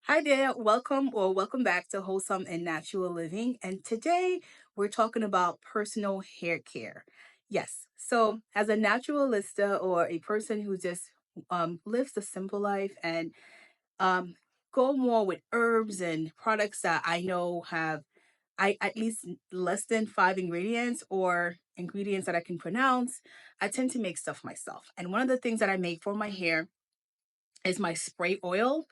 Hi there, welcome back to Wholesome and Natural Living. And today we're talking about personal hair care. Yes, so as a naturalista or a person who just lives a simple life and um, go more with herbs and products that I know have I at least less than five ingredients or ingredients that I can pronounce, I tend to make stuff myself. And one of the things that I make for my hair is my spray oil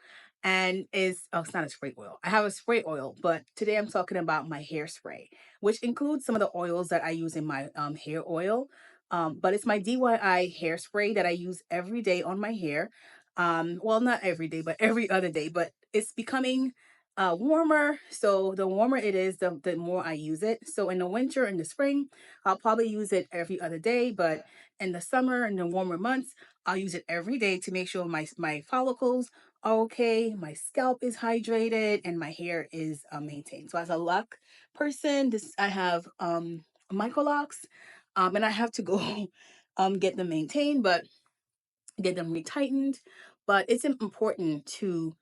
and is oh, it's not a spray oil. I have a spray oil, but today I'm talking about my hairspray, which includes some of the oils that I use in my hair oil. But it's my DIY hairspray that I use every day on my hair. Well, not every day, but every other day. But it's becoming warmer, so the warmer it is, the more I use it. So in the winter and the spring, I'll probably use it every other day, but in the summer and the warmer months, I'll use it every day to make sure my follicles are okay, my scalp is hydrated, and my hair is maintained. So as a lock person, this I have micro locks, and I have to go get them maintained, but get them retightened. But it's important to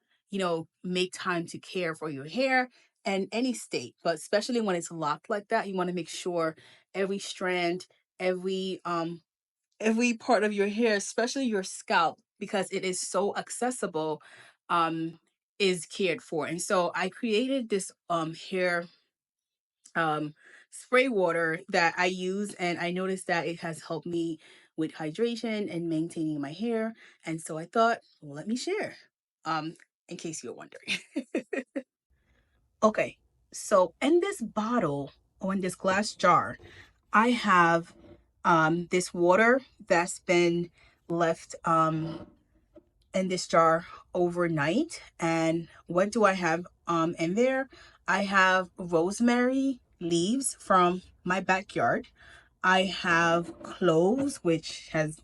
make time to care for your hair and any state, but especially when it's locked like that, you want to make sure every strand, every every part of your hair, especially your scalp, because it is so accessible, um, is cared for. And so I created this hair um spray water that I use, and I noticed that it has helped me with hydration and maintaining my hair. And so I thought, well, let me share. In case you're wondering. Okay, so in this bottle or in this glass jar, I have this water that's been left in this jar overnight. And what do I have in there? I have rosemary leaves from my backyard. I have cloves, which has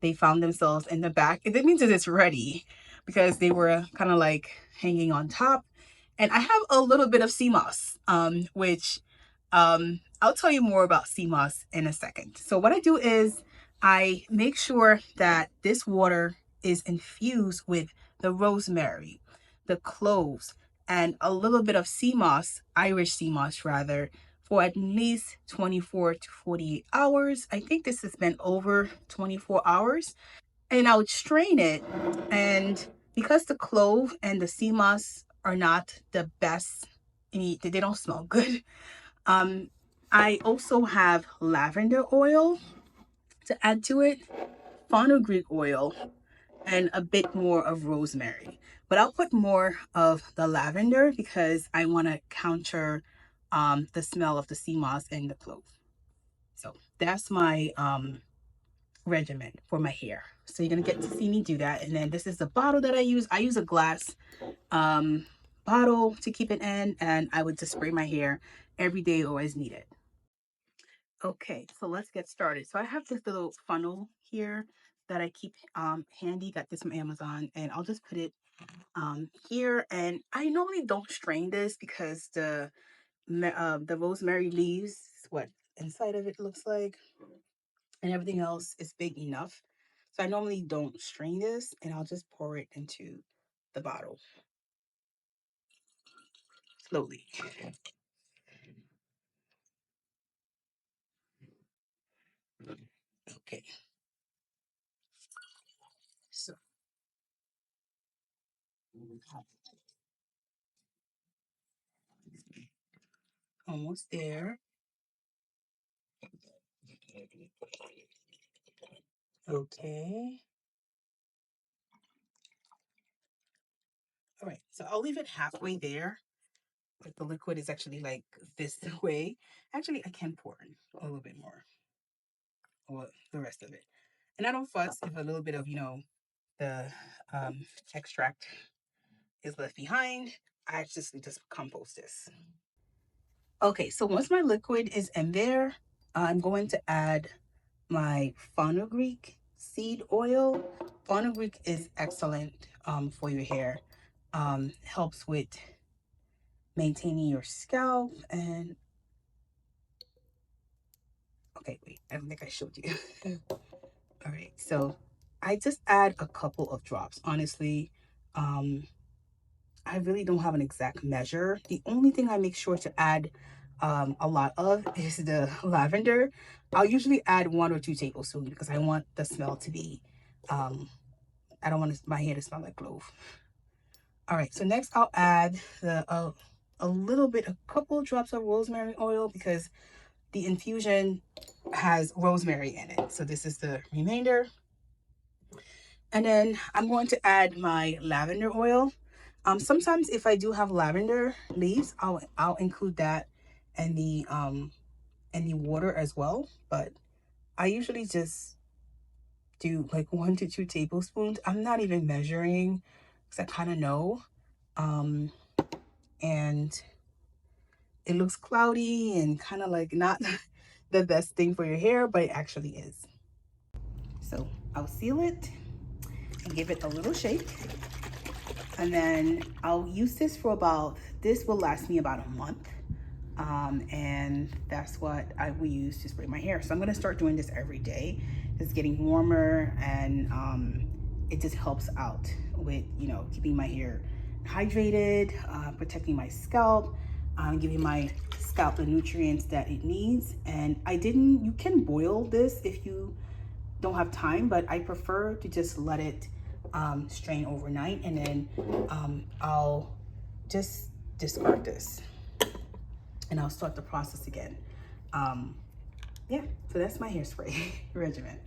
they found themselves in the back. It means that it's ready because they were kind of like hanging on top. And I have a little bit of sea moss, which I'll tell you more about sea moss in a second. So what I do is I make sure that this water is infused with the rosemary, the cloves, and a little bit of sea moss, Irish sea moss rather, for at least 24 to 48 hours. I think this has been over 24 hours. And I would strain it. And because the clove and the sea moss are not the best, they don't smell good. Um, I also have lavender oil to add to it, fenugreek oil, and a bit more of rosemary. But I'll put more of the lavender because I want to counter the smell of the sea moss and the clove. So that's my regimen for my hair. So you're gonna get to see me do that. And then this is the bottle that I use. I use a glass um, bottle to keep it in, and I would just spray my hair every day or as needed. Okay, so let's get started. So I have this little funnel here that I keep handy. Got this from Amazon, and I'll just put it here. And I normally don't strain this because the rosemary leaves, what inside of it looks like, and everything else is big enough. So I normally don't strain this, and I'll just pour it into the bottle slowly. Okay, so almost there. Okay. All right, so I'll leave it halfway there. Like the liquid is actually like this way. Actually, I can pour in a little bit more or the rest of it. And I don't fuss if a little bit of, the extract is left behind. I just compost this. Okay, so once my liquid is in there, I'm going to add my fenugreek seed oil. Fenugreek is excellent for your hair. Helps with maintaining your scalp. And okay, wait, I don't think I showed you. All right, so I just add a couple of drops. Honestly, um, I really don't have an exact measure. The only thing I make sure to add a lot of is the lavender. I'll usually add 1 or 2 tablespoons because I want the smell to be, I don't want my hair to smell like clove. All right, so next I'll add a little bit, a couple drops of rosemary oil because the infusion has rosemary in it. So this is the remainder. And then I'm going to add my lavender oil. Sometimes if I do have lavender leaves, I'll include that in the water as well. But I usually just do like 1 to 2 tablespoons. I'm not even measuring because I kind of know. And it looks cloudy and kind of like not the best thing for your hair, but it actually is. So I'll seal it and give it a little shake. And then I'll use this for this will last me about a month. And that's what I will use to spray my hair. So I'm gonna start doing this every day. It's getting warmer, and it just helps out with, you know, keeping my hair hydrated, protecting my scalp, giving my scalp the nutrients that it needs. And you can boil this if you don't have time, but I prefer to just let it strain overnight, and then I'll just discard this and I'll start the process again. Yeah, so that's my hairspray regimen.